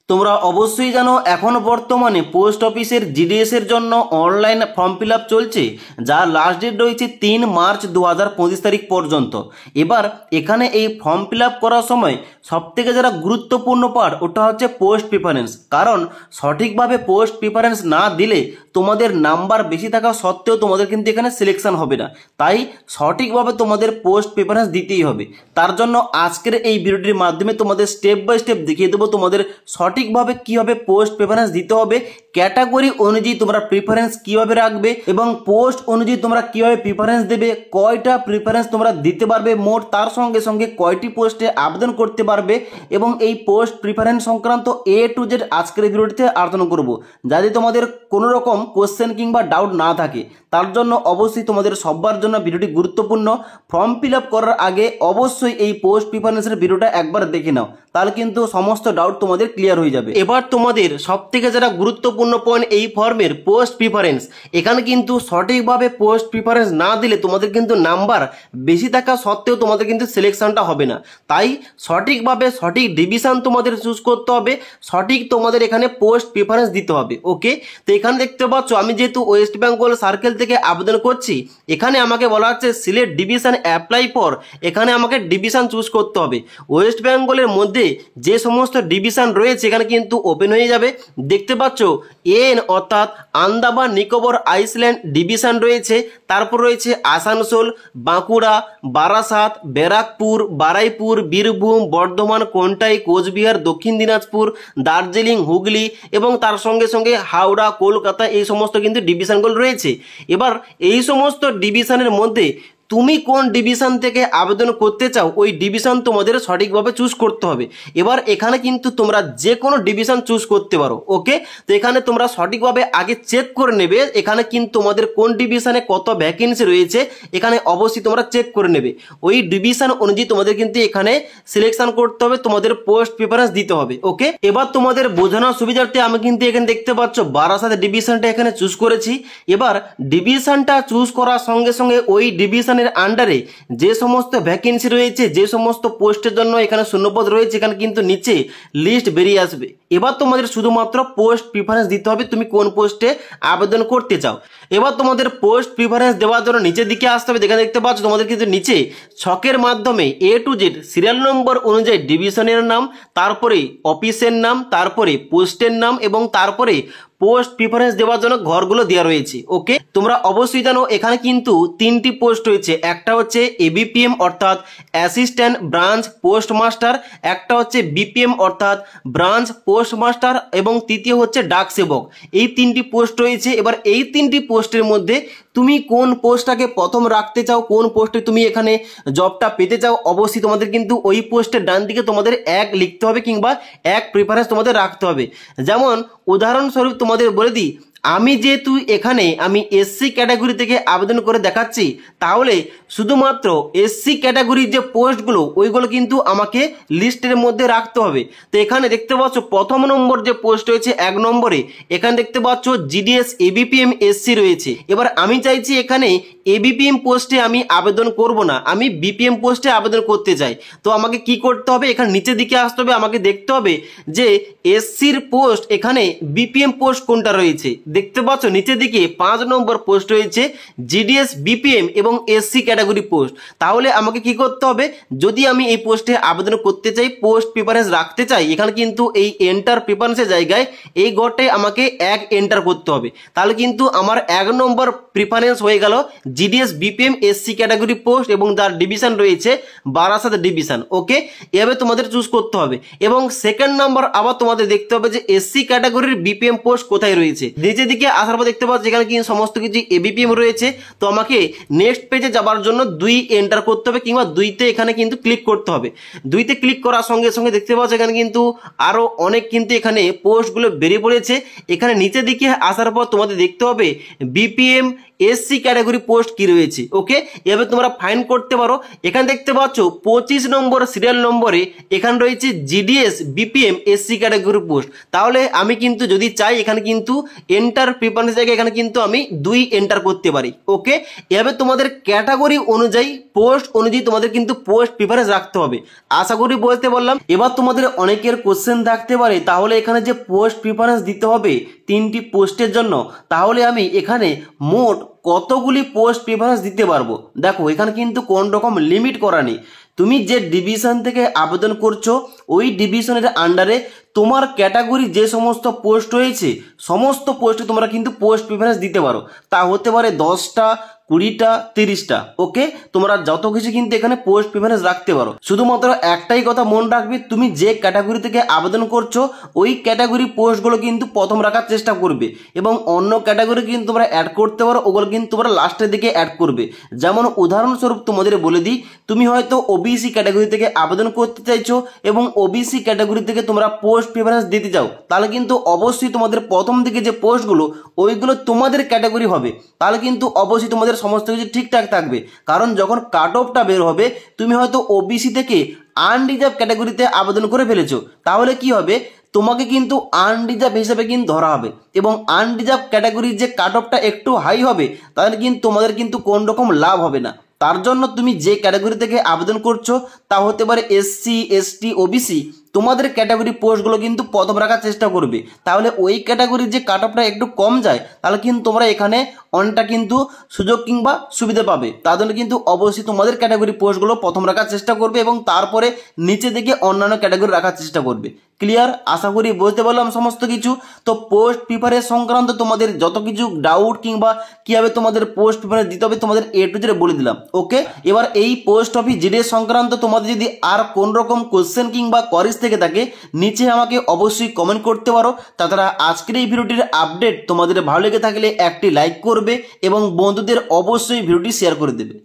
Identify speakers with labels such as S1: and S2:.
S1: তোমরা অবশ্যই জানো এখন বর্তমানে পোস্ট অফিসের জিডিএস এর জন্য অনলাইন ফর্ম ফিল আপ চলছে, যার লাস্ট ডেট রয়েছে 3 মার্চ 2025 তারিখ পর্যন্ত। এবার এখানে এই ফর্ম ফিল আপ করার সময় সবথেকে যারা গুরুত্বপূর্ণ পার্ট ওটা হচ্ছে পোস্ট প্রিফারেন্স। কারণ সঠিকভাবে পোস্ট প্রিফারেন্স না দিলে তোমাদের নাম্বার বেশি থাকা সত্ত্বেও তোমাদের কিন্তু এখানে সিলেকশন হবে না। তাই সঠিকভাবে তোমাদের পোস্ট প্রিফারেন্স দিতেই হবে। তার জন্য আজকের এই ভিডিওটির মাধ্যমে তোমাদের স্টেপ বাই স্টেপ দেখিয়ে দেবো তোমাদের সঠিকভাবে কিভাবে পোস্ট প্রিফারেন্স দিতে হবে, ক্যাটাগরি অনুযায়ী তোমরা প্রিফারেন্স কিভাবে রাখবে এবং পোস্ট অনুযায়ী তোমরা কিভাবে প্রিফারেন্স দেবে, কয়টা প্রিফারেন্স তোমরা দিতে পারবে মোট, তার সঙ্গে সঙ্গে কয়টি পোস্টে আবেদন করতে পারবে এবং এই পোস্ট প্রিফারেন্স সংক্রান্ত A to Z আজকের ভিডিওটিতে আলোচনা করব। যাতে তোমাদের কোনো রকম কোশ্চেন কিংবা ডাউট না থাকে, তার জন্য অবশ্যই তোমাদের সবার জন্য ভিডিওটি গুরুত্বপূর্ণ। ফর্ম ফিল আপ করার আগে অবশ্যই এই পোস্ট প্রিফারেন্সের ভিডিওটা একবার দেখে নাও, তাহলে কিন্তু সমস্ত ডাউট তোমাদের ক্লিয়ার হয়ে যাবে। এবার তোমাদের সবথেকে যারা গুরুত্বপূর্ণ পয়েন্ট এই ফর্মের পোস্ট প্রিফারেন্স, এখানে কিন্তু সঠিকভাবে পোস্ট প্রিফারেন্স না দিলে তোমাদের কিন্তু নাম্বার বেশি থাকা সত্ত্বেও তোমাদের কিন্তু সিলেকশনটা হবে না। তাই সঠিকভাবে সঠিক ডিভিশন তোমাদের চুজ করতে হবে, সঠিক তোমাদের এখানে পোস্ট প্রিফারেন্স দিতে হবে। ওকে, তো এখানে দেখতে পাচ্ছ আমি যেহেতু ওয়েস্ট বেঙ্গল সার্কেল থেকে আবেদন করছি, এখানে আমাকে বলা হচ্ছে সিলেক্ট ডিভিশন অ্যাপ্লাই ফর, এখানে আমাকে ডিভিশন চুজ করতে হবে। ওয়েস্ট বেঙ্গলের মধ্যে যে সমস্ত ডিভিশন রয়েছে এখানে কিন্তু ওপেন হয়ে যাবে। দেখতে পাচ্ছ এন অর্থাৎ আন্দামান নিকোবর আইল্যান্ড ডিভিশন রয়েছে, তারপর রয়েছে আসানসোল, বাঁকুড়া, বারাসাত, ব্যারাকপুর, বারাইপুর, বীরভূম, বর্ধমান, কোন্টাই, কোচবিহার, দক্ষিণ দিনাজপুর, দার্জিলিং, হুগলি এবং তার সঙ্গে সঙ্গে হাওড়া, কলকাতা, এই সমস্ত কিন্তু ডিভিশনগুলো রয়েছে। এবার এই সমস্ত ডিভিশনের মধ্যে তুমি কোন ডিভিশন থেকে আবেদন করতে চাও ওই ডিভিশন তোমাদের সঠিকভাবে চুজ করতে হবে। এবার এখানে কিন্তু তোমরা যে কোনো ডিভিশন চুজ করতে পারো। ওকে, তো এখানে তোমরা সঠিকভাবে আগে চেক করে নেবে এখানে কিন্তু তোমাদের কোন ডিভিশনে কত ভ্যাকেন্সি রয়েছে, এখানে অবশ্যই তোমরা চেক করে নেবে। ওই ডিভিশন অনুযায়ী তোমাদের কিন্তু এখানে সিলেকশন করতে হবে, তোমাদের পোস্ট প্রিফারেন্স দিতে হবে। ওকে, এবার তোমাদের বোঝানোর সুবিধার্থে আমি কিন্তু এখানে দেখতে পাচ্ছ বারাসাত ডিভিশনটা এখানে চুজ করেছি। এবার ডিভিশনটা চুজ করার সঙ্গে সঙ্গে ওই ডিভিশন আন্ডারে যে সমস্ত ভ্যাকেন্সি রয়েছে, যে সমস্ত পোস্টের জন্য এখানে শূন্যপদ রয়েছে, এখানে কিন্তু নিচে লিস্ট বেরিয়ে আসবে। এবার তোমাদের শুধুমাত্র পোস্ট প্রিফারেন্স দিতে হবে তুমি কোন পোস্টে আবেদন করতে চাও। এবার তোমাদের পোস্ট প্রিফারেন্স দেওয়ার জন্য নিচের দিকে আসতে হবে। এখানে দেখতে পাচ্ছ তোমাদের কিন্তু নিচে ছকের মাধ্যমে A to Z serial number অনুযায়ী ডিভিশনের নাম, তারপরে অফিসের নাম, তারপরে পোস্টের নাম এবং তারপরে পোস্ট প্রিফারেন্স দেওয়ার জন্য ঘরগুলো দেওয়া রয়েছে। ওকে, তোমরা অবশ্যই জানো এখানে কিন্তু 3টি পোস্ট রয়েছে। একটা হচ্ছে ABPM অর্থাৎ অ্যাসিস্ট্যান্ট ব্রাঞ্চ পোস্ট মাস্টার, একটা হচ্ছে BPM অর্থাৎ ব্রাঞ্চ পোস্ট মাস্টার এবং তৃতীয় হচ্ছে ডাক সেবক। এই 3টি পোস্ট রয়েছে। এবার এই 3টি পোস্টের মধ্যে তুমি কোন পোস্টটাকে প্রথম রাখতে চাও, কোন পোস্টে তুমি এখানে জবটা পেতে চাও, অবশ্যই তোমাদের কিন্তু ওই পোস্টের ডান দিকে তোমাদের 1 লিখতে হবে কিংবা 1 প্রিফারেন্স তোমাদের রাখতে হবে। যেমন উদাহরণস্বরূপ তোমাদের বলে দিই, আমি যেহেতু এখানে আমি SC ক্যাটাগরি থেকে আবেদন করে দেখাচ্ছি, তাহলে শুধুমাত্র SC ক্যাটাগরির যে পোস্টগুলো ওইগুলো কিন্তু আমাকে লিস্টের মধ্যে রাখতে হবে। তো এখানে দেখতে পাচ্ছ প্রথম নম্বর যে পোস্ট রয়েছে 1 নম্বরে, এখানে দেখতে পাচ্ছ GDS ABPM SC রয়েছে। এবার আমি চাইছি এখানে ABPM পোস্টে আমি আবেদন করব না, আমি BPM পোস্টে আবেদন করতে চাই। তো আমাকে কি করতে হবে, এখানে নিচের দিকে আসতে হবে, আমাকে দেখতে হবে যে SCর পোস্ট এখানে BPM পোস্ট কোনটা রয়েছে। দেখতে পাচ্ছ নিচের দিকে 5 নম্বর পোস্ট রয়েছে GDS BPM এবং SC ক্যাটাগরি পোস্ট। তাহলে আমাকে কি করতে হবে, যদি আমি এই পোস্টে আবেদন করতে চাই, পোস্ট প্রিফারেন্স রাখতে চাই, এখানে কিন্তু এই এন্টার প্রিফারেন্সের জায়গায় এই ঘরটায় আমাকে 1 এন্টার করতে হবে। তাহলে কিন্তু আমার 1 নম্বর প্রিফারেন্স হয়ে গেল GDS BPM SC category post এবং যার ডিভিশন রয়েছে বারাসাত ডিভিশন। ওকে, এভাবে তোমাদের চুজ করতে হবে। এবং সেকেন্ড নাম্বার আবার তোমাদের দেখতে হবে যে SC ক্যাটাগরির BPM পোস্ট কোথায় রয়েছে। নিচের দিকে আসার পর দেখতে পাচ্ছ এখানে কিন্তু সমস্ত কিছু ABPM রয়েছে। তো আমাকে নেক্সট পেজে যাওয়ার জন্য 2 এন্টার করতে হবে কিংবা 2তে এখানে কিন্তু ক্লিক করতে হবে। 2তে ক্লিক করার সঙ্গে সঙ্গে দেখতে পাচ্ছ এখানে কিন্তু আরো অনেক কিন্তু এখানে পোস্টগুলো বেরিয়ে পড়েছে। এখানে নিচের দিকে আসার পর তোমাদের দেখতে হবে BPM SC ক্যাটাগরি পোস্ট কি রয়েছে। ওকে, এভাবে তোমরা ফাইন্ড করতে পারো। এখানে দেখতে পাচ্ছ 25 নম্বর সিরিয়াল নম্বরে এখানে রয়েছে GDS BPM SC category post. তাহলে আমি কিন্তু যদি চাই এখানে কিন্তু এন্টার এন্টার প্রিফারেন্স জায়গায় এখানে কিন্তু আমি 2 এন্টার করতে পারি। ওকে, এভাবে তোমাদের ক্যাটাগরি অনুযায়ী পোস্ট অনুযায়ী তোমাদের কিন্তু পোস্ট প্রিফারেন্স রাখতে হবে। আশা করি বলতে বললাম। এবার তোমাদের অনেকের কোশ্চেন থাকতে পারে তাহলে এখানে যে পোস্ট প্রিফারেন্স দিতে হবে 3টি পোস্টের জন্য, তাহলে আমি এখানে মোট কতগুলি পোস্ট প্রিফারেন্স দিতে পারবো। দেখো এখানে কিন্তু কোন রকম লিমিট করা নেই। তুমি যে ডিভিশন থেকে আবেদন করছো ওই ডিভিশনের আন্ডারে তোমার ক্যাটাগরি যে সমস্ত পোস্ট রয়েছে সমস্ত পোস্টে তোমরা কিন্তু পোস্ট প্রিফারেন্স দিতে পারো। তা হতে পারে 10টা, 20টা, 30টা। ওকে, তোমরা যত কিছু কিন্তু এখানে পোস্ট প্রিফারেন্স রাখতে পারো। শুধুমাত্র একটাই কথা মনে রাখবে, তুমি যে ক্যাটাগরি থেকে আবেদন করছো ওই ক্যাটাগরি পোস্টগুলো কিন্তু প্রথম রাখার চেষ্টা করবে, এবং অন্য ক্যাটাগরি কিন্তু তোমরা অ্যাড করতে পারো, ওগুলো কিন্তু তোমরা লাস্টের দিকে অ্যাড করবে। যেমন উদাহরণস্বরূপ তোমাদের বলে দিই, তুমি হয়তো ওবিসি ক্যাটাগরি থেকে আবেদন করতে চাইছো এবং ওবিসি ক্যাটাগরি থেকে তোমরা পোস্ট প্রিফারেন্স দিতে চাও, তাহলে কিন্তু অবশ্যই তোমাদের প্রথম দিকে যে পোস্টগুলো ওইগুলো তোমাদের ক্যাটাগরি হবে। তাহলে কিন্তু অবশ্যই তোমাদের সমস্ত কিছু ঠিকঠাক থাকবে। কারণ যখন কাট অফটা বের হবে তুমি হয়তো ওবিসি থেকে আনরিজার্ভ ক্যাটাগরিতে আবেদন করে ফেলেছো, তাহলে কি হবে, তোমাকে কিন্তু আনরিজার্ভ হিসেবে কিন্তু ধরা হবে, এবং আনরিজার্ভ ক্যাটাগরির যে কাট অফটা একটু হাই হবে তাহলে কিন্তু তোমাদের কিন্তু কোন রকম লাভ হবে না। তার জন্য তুমি যে ক্যাটাগরি থেকে আবেদন করছো তা হতে পারে এসসি, এসটি, ওবিসি, তোমাদের ক্যাটাগরি পোস্টগুলো কিন্তু প্রথম রাখার চেষ্টা করবে। তাহলে ওই ক্যাটাগরির যে কাট অফটা একটু কম যায় তাহলে কিন্তু তোমরা এখানে অনেকটা কিন্তু সুযোগ কিংবা সুবিধা পাবে। তার জন্য কিন্তু অবশ্যই তোমাদের ক্যাটাগরি পোস্টগুলো প্রথম রাখার চেষ্টা করবে এবং তারপরে নিচে দিকে অন্যান্য ক্যাটাগরি রাখার চেষ্টা করবে। ক্লিয়ার? আশা করি বুঝতে পারলাম সমস্ত কিছু। তো পোস্ট প্রিফারেন্স সংক্রান্ত তোমাদের যত কিছু ডাউট কিংবা কীভাবে তোমাদের পোস্ট প্রিফারেন্স দিতে হবে তোমাদের A to Z বলে দিলাম। ওকে, এবার এই পোস্ট অফিস জিডিএস সংক্রান্ত তোমাদের যদি আর কোন রকম কোশ্চেন কিংবা কোয়ারিজ থেকে থাকে নিচে আমাকে অবশ্যই কমেন্ট করতে পারো। তাছাড়া আজকের এই ভিডিওটির আপডেট তোমাদের ভালো লেগে থাকলে একটি লাইক করবে এবং বন্ধুদের অবশ্যই ভিডিওটি শেয়ার করে দেবে।